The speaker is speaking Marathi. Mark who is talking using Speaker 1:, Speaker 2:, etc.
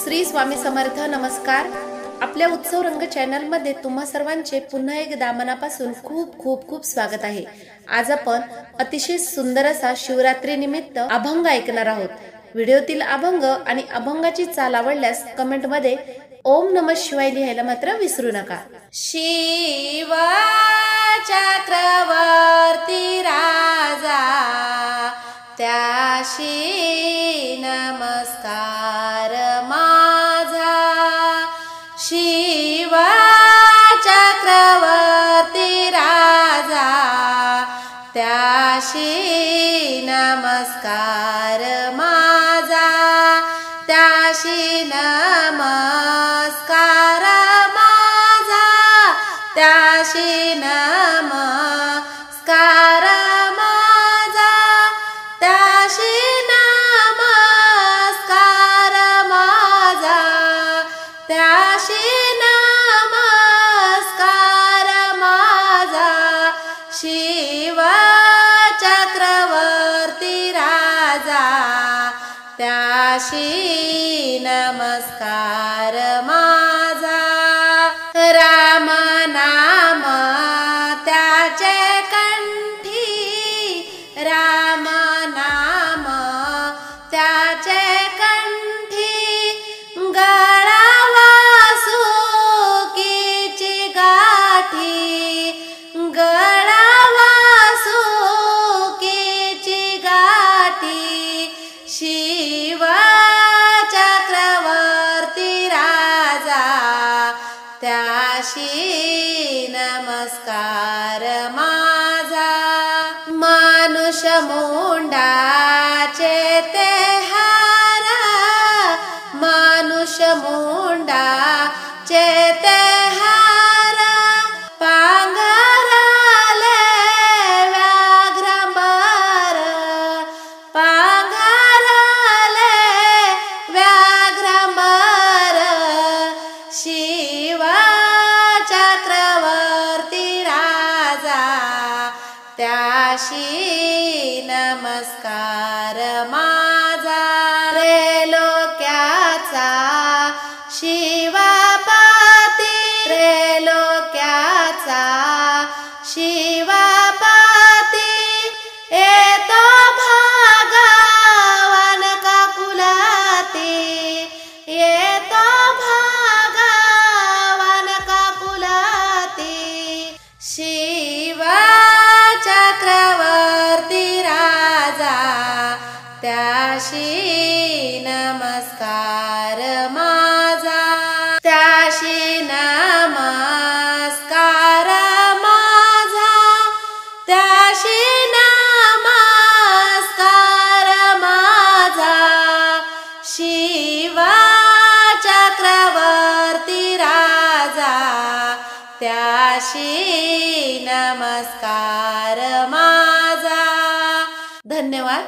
Speaker 1: श्री स्वामी समर्थ. नमस्कार. आपल्या उत्सव रंग चॅनल मध्ये तुम्हा सर्वांचे पुन्हा एकदा मनापासून खूप खूप खूप स्वागत आहे. आज आपण अतिशय सुंदर असा शिवरात्री निमित्त अभंग ऐकणार आहोत. व्हिडिओतील अभंग आणि अभंगाची चाल आवडल्यास कमेंट मध्ये ओम नमः शिवाय लिहायला मात्र विसरू नका. शिव चक्रवर्ती राजा त्याशी नमस्कार माझा. शिव चक्रवर्ती राजा त्याशी नमस्कार माझा. त्याशी नमस्कार माझा. त्याशी नमस्कार माझा. त्याशी नमस्कार माझा. त्याशी नमस्कार माझा. शिव चक्रवर्ती राजा त्याशी नमस्कार माझा. राम नाम त्याचे कंठी. राम नाम त्याचे कंठी. गळावा सुकीची गाठी. गळावा सुकीची गाठी. शिव चक्रवर्ती राजा त्याशी नमस्कार माझा. मानुष मुंडाचे ते हार. मानुष मुंडाचे ते हार. पांघराले व्याघ्रंबर. पांघराले व्याघ्रंबर. शिव चक्रवर्ती राजा त्याशी नमस्कार माझा. त्रिलोक्याचा शिवपाती. त्रिलोक्याचा शिवपाती. येतो भगवान काकुलाती. येतो भगवान काकुलाती. शिव चक्रवर्ती राजा त्याशी नमस्कार माझा. त्याशी नमस्कार माझा. त्याशी नमस्कार माझा. शिव चक्रवर्ती राजा त्याशी नमस्कार माझा. धन्यवाद.